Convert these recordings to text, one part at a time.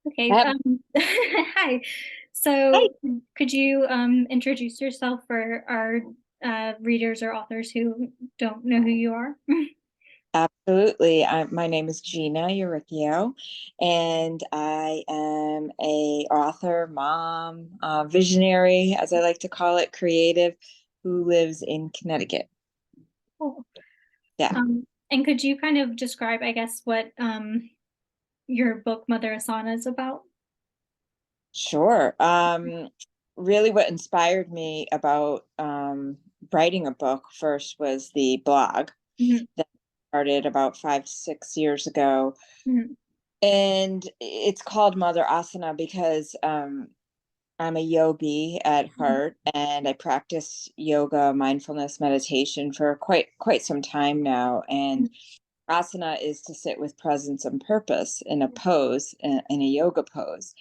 Okay. Yep. Hi. Hi. So could you introduce yourself for our readers or authors who don't know who you are? Absolutely. My name is Gina Uricchio, and I am a author, mom, visionary, as I like to call it, creative, who lives in Connecticut. Cool. Yeah, And could you kind of describe, I guess, what your book Mother Asana is about? sure. Really, what inspired me about writing a book first was the blog Mhm, that started about 5, 6 years ago. mhm, And it's called Mother Asana because I'm a yogi at mhm, heart, and I practice yoga, mindfulness, meditation for quite some time now. mhm, And asana is to sit with presence and purpose in a pose, in a yoga pose.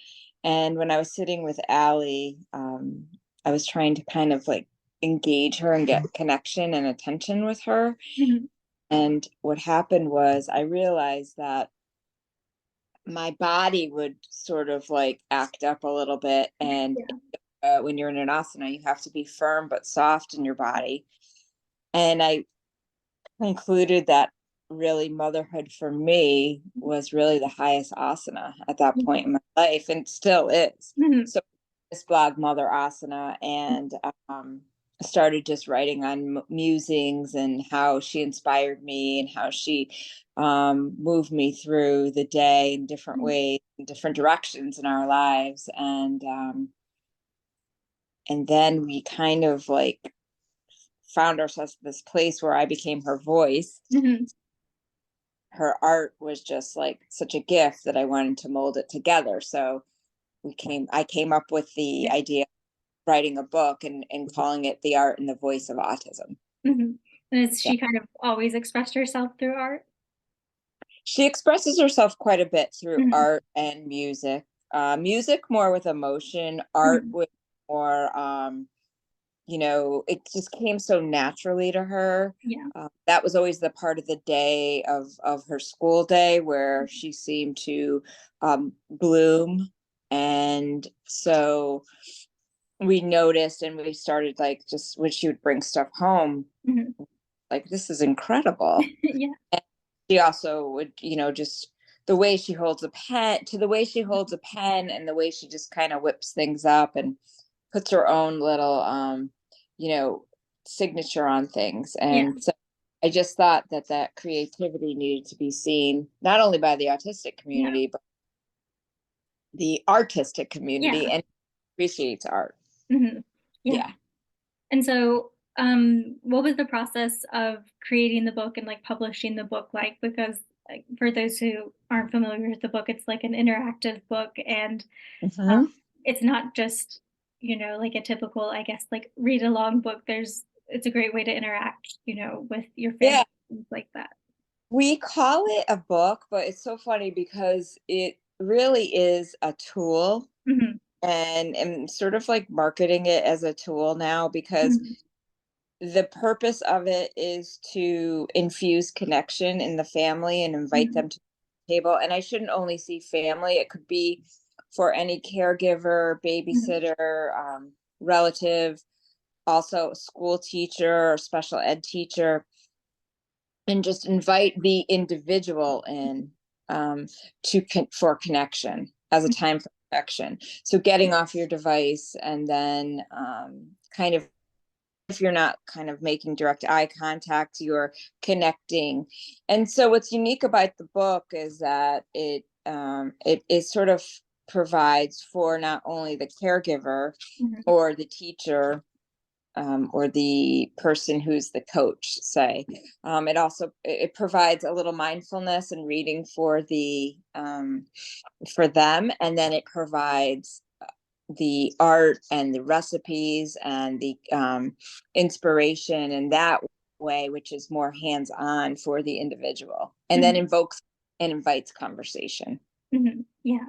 And when I was sitting with Allie, I was trying to kind of like engage her and get connection and attention with her. mhm. And what happened was I realized that my body would sort of like act up a little bit. And Yeah. when you're in an asana, you have to be firm but soft in your body. And I concluded that really motherhood for me was really the highest asana at that point in my life, and still is. Mhm, So this blog, Mother Asana, and started just writing on musings and how she inspired me and how she moved me through the day in different mhm. ways, in different directions in our lives. And then we kind of like found ourselves in this place where I became her voice. Mhm. Her art was just like such a gift that I wanted to mold it together. So I came up with the Yeah. idea of writing a book and calling it The Art and the Voice of Autism. Mhm. And has Yeah. she kind of always expressed herself through art? She expresses herself quite a bit through Mhm, art and music. Music more with emotion, art mhm. with more it just came so naturally to her. Yeah. That was always the part of the day of her school day where she seemed to bloom. And so we noticed, and we started like just when she would bring stuff home, Mhm. like this is incredible. Yeah. And she also would, just the way she holds a pen, to the way she holds a pen, and the way she just kind of whips things up and puts her own little you know signature on things. Yeah. And so I just thought that that creativity needed to be seen not only by the autistic Yeah. community but the artistic Yeah. community, and appreciates art. Mhm. Yeah. Yeah. And so, what was the process of creating the book and like publishing the book like? Because like, for those who aren't familiar with the book, it's like an interactive book, and um, Hmm. it's not just like a typical, I guess, like read along book. It's a great way to interact, with your family, Yeah, things like that. we call it a book, but it's so funny because it really is a tool. Hmm. And sort of like marketing it as a tool now, because Hmm. the purpose of it is to infuse connection in the family and invite Hmm. them to the table. And I shouldn't only see family, it could be for any caregiver, Hmm. babysitter, relative, also a school teacher or special ed teacher, and just invite the individual in, for connection as a time for connection. So getting off your device, and then kind of, if you're not kind of making direct eye contact, you're connecting. And so what's unique about the book is that it sort of provides for not only the caregiver Hmm. or the teacher, or the person who's the coach, say. It provides a little mindfulness and reading for them, and then it provides the art and the recipes and the inspiration in that way, which is more hands on for the individual, and then Hmm. invokes and invites conversation. Hmm. Yeah.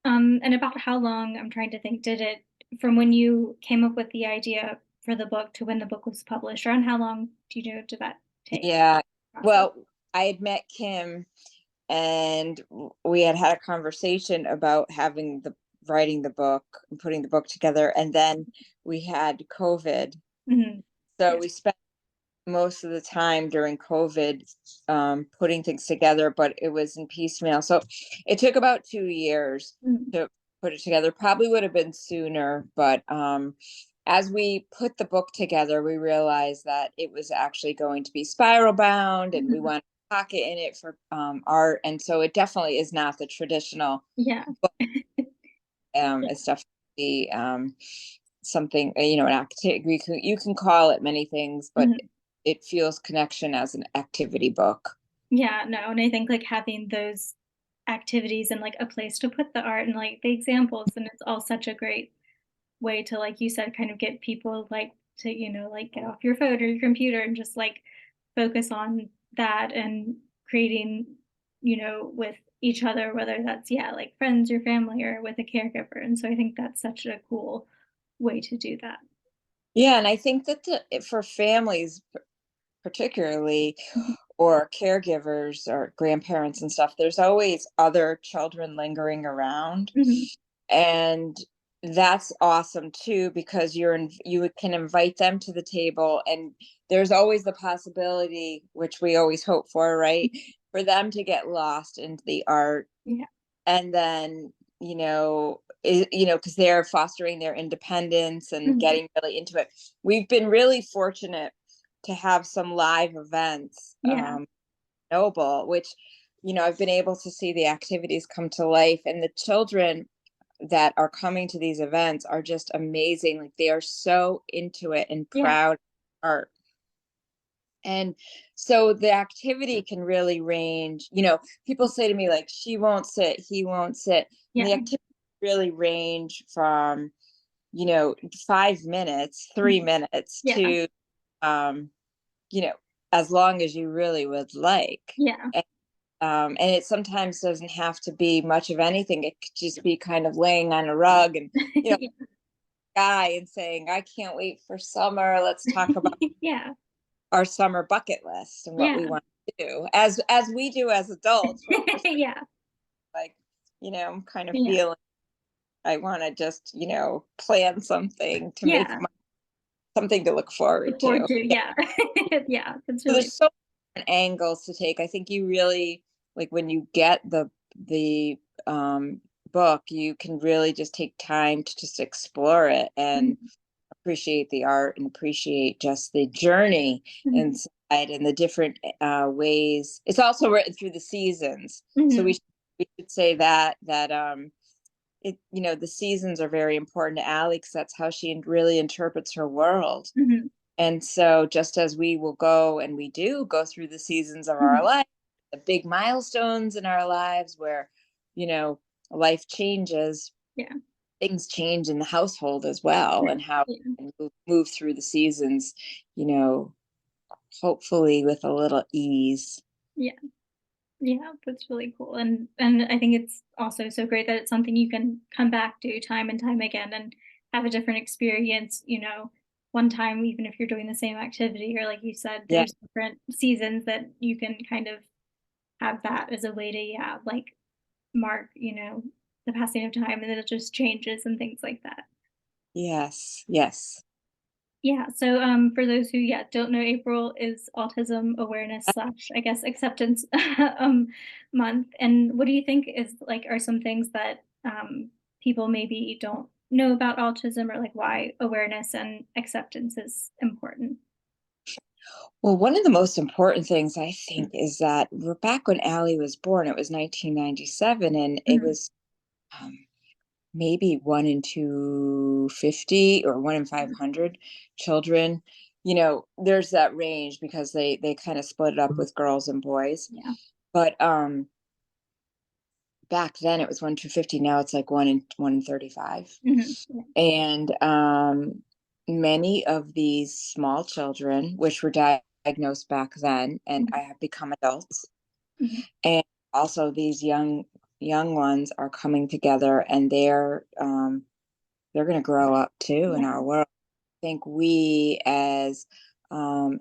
And about how long, I'm trying to think, did it from when you came up with the idea for the book to when the book was published, around how long did that take Yeah. process? Well, I had met Kim and we had had a conversation about writing the book and putting the book together, and then we had COVID. Mhm. So we spent most of the time during COVID putting things together, but it was in piecemeal. So it took about 2 years Mhm. to put it together. Probably would have been sooner, but as we put the book together, we realized that it was actually going to be spiral bound, and we Mhm. wanted a pocket in it for art. And so it definitely is not the traditional Yeah. book. Yeah. It's definitely something, an activity. You can call it many things, but Mhm. it feels connection as an activity book. Yeah, no, and I think, like, having those activities and, like, a place to put the art and, like, the examples, and it's all such a great way to, like you said, kind of get people, like, to, like, get off your phone or your computer and just, like, focus on that and creating, with each other, whether that's, yeah, like, friends or family or with a caregiver, and so I think that's such a cool way to do that. Yeah, and I think that for families particularly, Mhm. or caregivers or grandparents and stuff, there's always other children lingering around. Mhm. And that's awesome too, because you can invite them to the table, and there's always the possibility, which we always hope for, right, for them to get lost into the art. Yeah. And then, because they're fostering their independence and Mhm. getting really into it. We've been really fortunate to have some live events, Yeah. Noble, which, I've been able to see the activities come to life, and the children that are coming to these events are just amazing. Like, they are so into it and Yeah. proud of art. And so the activity can really range. People say to me, like, she won't sit, he won't sit. And Yeah. the activity really range from, 5 minutes, three Mhm. minutes Yeah. to, um, you know, as long as you really would like. Yeah. And it sometimes doesn't have to be much of anything. It could just be kind of laying on a rug and, Yeah. guy and saying, I can't wait for summer. Let's talk about Yeah. our summer bucket list and what we Yeah. want to do, as we do as adults when we're Yeah. like, I'm kind of Yeah. feeling I want to just, plan something to make Yeah. something to look forward Look forward to. to, Yeah. yeah. Yeah, that's So really there's so many angles to take. I think you really, like, when you get the book, you can really just take time to just explore it and Mhm. appreciate the art and appreciate just the journey Mhm. inside and the different ways. It's also written through the seasons, so we Mhm. should, we should say that the seasons are very important to Allie, because that's how she really interprets her world. Mhm. And so, just as we will go, and we do go through the seasons of our Mhm. life, the big milestones in our lives where, you know, life changes, Yeah. things change in the household as well, and how Yeah. we move through the seasons, you know, hopefully with a little ease. Yeah. Yeah, that's really cool, and I think it's also so great that it's something you can come back to time and time again and have a different experience, one time, even if you're doing the same activity, or like you said, Yeah. there's different seasons that you can kind of have that as a way to, yeah, like, mark, the passing of time, and then it just changes and things like that. Yes. Yes. Yeah, so, for those who, yeah, don't know, April is Autism Awareness slash, I guess, acceptance, month, and what do you think are some things that, people maybe don't know about autism, or, like, why awareness and acceptance is important? Well, one of the most important things, I think, is that we're back when Allie was born. It was 1997, and it Mhm, was um, maybe 1 in 250 or 1 in 500 children. There's that range because they kind of split it up with girls and boys. yeah, But back then it was 1 in 250. Now it's like 1 in 35. mhm, yeah, And many of these small children, which were diagnosed back then and I mhm, have become adults, mhm, and also these young ones are coming together, and they're going to grow up too in yeah, our world. I think we as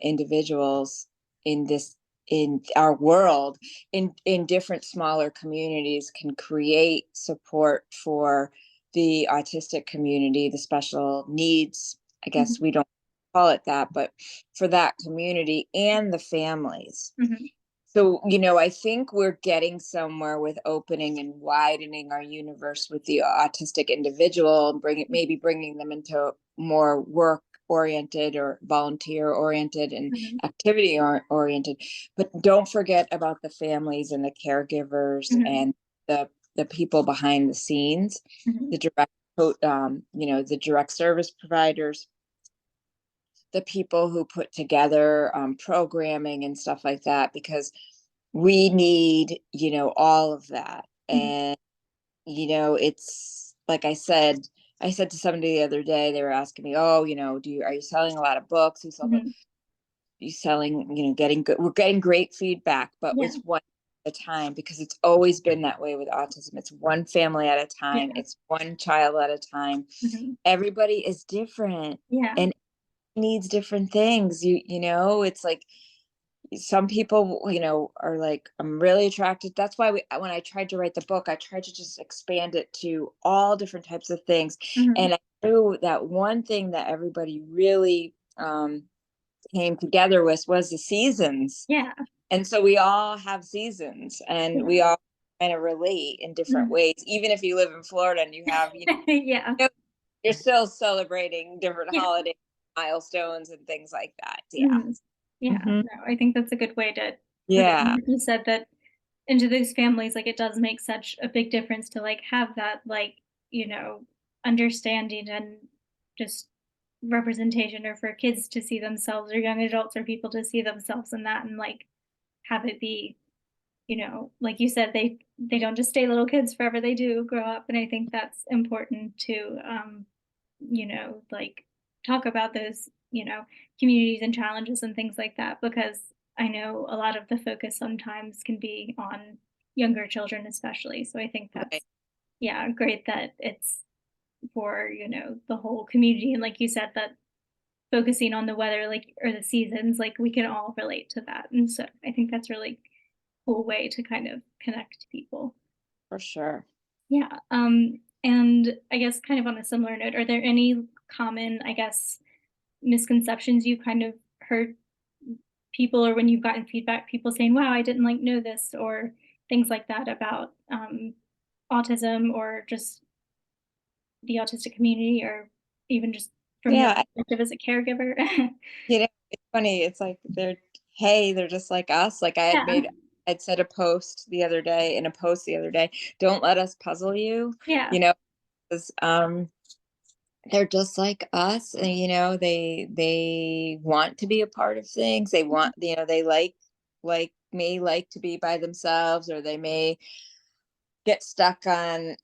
individuals in this in our world, in different smaller communities, can create support for the autistic community, the special needs, I guess Mhm. we don't call it that, but for that community and the families. Mhm. So, I think we're getting somewhere with opening and widening our universe with the autistic individual, and maybe bringing them into more work oriented or volunteer oriented and Mhm. activity oriented. But don't forget about the families and the caregivers Mhm. and the people behind the scenes, Mhm. the the direct service providers, the people who put together programming and stuff like that, because we need, all of that. Mhm. And, it's like I said to somebody the other day, they were asking me, oh, are you selling a lot of books? Mhm. You selling, getting good, we're getting great feedback, but Yeah. it's one at a time, because it's always been that way with autism. It's one family at a time. Yeah. It's one child at a time. Mhm. Everybody is different Yeah. and needs different things. It's like, some people, are like, I'm really attracted. That's why when I tried to write the book, I tried to just expand it to all different types of things. Mhm. And I knew that one thing that everybody really came together with was the seasons. Yeah. And so we all have seasons, and Yeah. we all kind of relate in different Mhm. ways. Even if you live in Florida and you have, Yeah. you're still celebrating different Yeah. holiday milestones and things like that. Yeah. Mhm. Yeah. Hmm. No, I think that's a good way to put it. And Yeah. like you said, that into those families, like, it does make such a big difference to, like, have that, like, you know, understanding and just representation, or for kids to see themselves, or young adults or people to see themselves in that, and, like, have it be, like you said, they don't just stay little kids forever, they do grow up, and I think that's important to, like, talk about those, communities and challenges and things like that, because I know a lot of the focus sometimes can be on younger children especially. So I think Right. that's, yeah, great that it's for, the whole community, and like you said, that focusing on the weather, like, or the seasons, like, we can all relate to that. And so I think that's really cool way to kind of connect people. For sure. Yeah. And I guess kind of on a similar note, are there any common, I guess, misconceptions you kind of heard people, or when you've gotten feedback, people saying, wow, I didn't like know this, or things like that about autism, or just the autistic community, or even just from your Yeah. perspective as a caregiver? It's funny. It's like they're just like us. Like Yeah. I'd said a post the other day, don't let us puzzle you, Yeah. you know, 'cause, they're just like us, and, they want to be a part of things. They want, they may like to be by themselves, or they may get stuck on,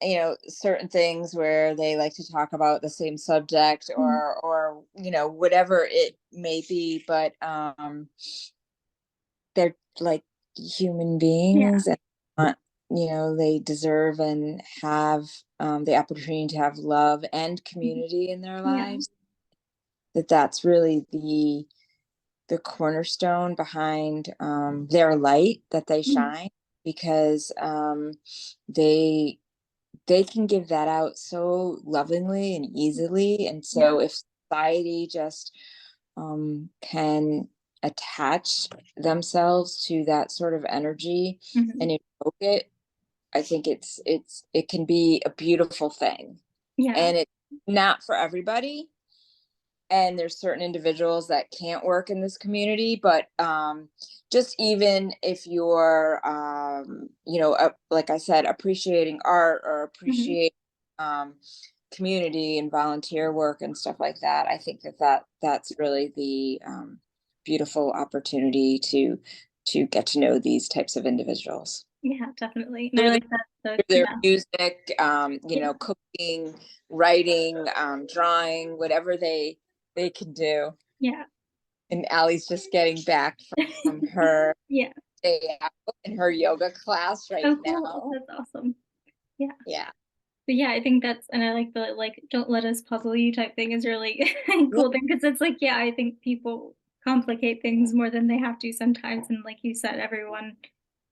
certain things where they like to talk about the same subject, Mhm. or whatever it may be. But they're like human Yeah. beings, and want, they deserve and have the opportunity to have love and Mhm. community in their Yeah. lives. That's really the cornerstone behind their light that they Mhm. shine, because they they can give that out so lovingly and easily. And Yeah. so if society just can attach themselves to that sort of energy Mhm. and invoke it, I think it can be a beautiful thing. Yeah. And it's not for everybody, and there's certain individuals that can't work in this community. But just even if you're like I said, appreciating art, or Mhm. appreciate um, community and volunteer work and stuff like that, I think that's really the beautiful opportunity to get to know these types of individuals Yeah, definitely. And I through like that. So their yeah. music, Yeah. cooking, writing, drawing, whatever they can do. Yeah. And Allie's just getting back from her Yeah. day out in her yoga class right Oh, cool. now. That's awesome. Yeah. Yeah. But yeah, I think that's, and I like, don't let us puzzle you type thing is really Yeah. cool thing, because it's like, yeah, I think people complicate things more than they have to sometimes. And like you said, everyone,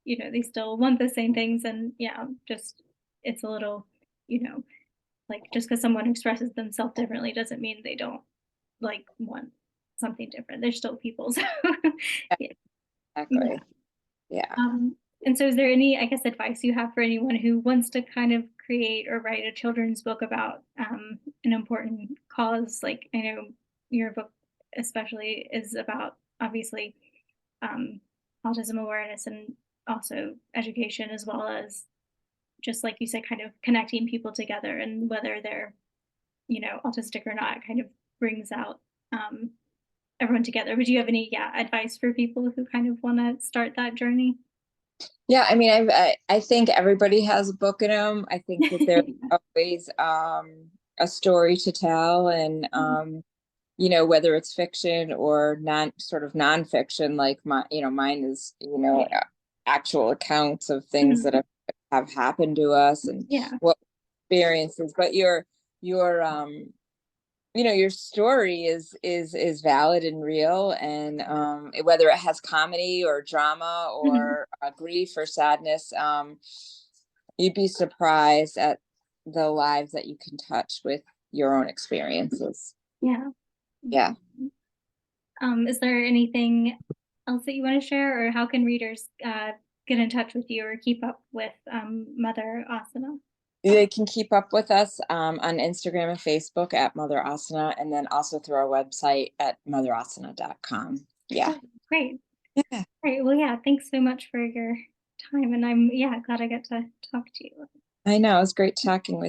they still want the same things. And yeah, just it's a little, you know, like just because someone expresses themselves differently doesn't mean they don't like want something different. They're still people. So yeah. Yeah. Exactly. Yeah. And so is there any, I guess, advice you have for anyone who wants to kind of create or write a children's book about an important cause? Like I know your book especially is about obviously um, autism awareness and also education, as well as just like you said, kind of connecting people together, and whether they're, autistic or not, kind of brings out um, everyone together. Would you have any, yeah, advice for people who kind of want to start that journey? Yeah, I mean, I think everybody has a book in them. I think that there's always a story to tell, and whether it's fiction or nonfiction, like mine is actual accounts of things that Mhm. have happened to us and Yeah. what experiences. But your your story is valid and real, and whether it has comedy or drama Mhm. or grief or sadness, you'd be surprised at the lives that you can touch with your own experiences. Yeah. Yeah. Is there anything else that you want to share, or how can readers get in touch with you or keep up with Mother Asana? They can keep up with us on Instagram and Facebook at Mother Asana, and then also through our website at motherasana.com. Yeah. Oh, great. Yeah. Great. Well, yeah, thanks so much for your time. And I'm, yeah, glad I got to talk to you. I know. It was great talking with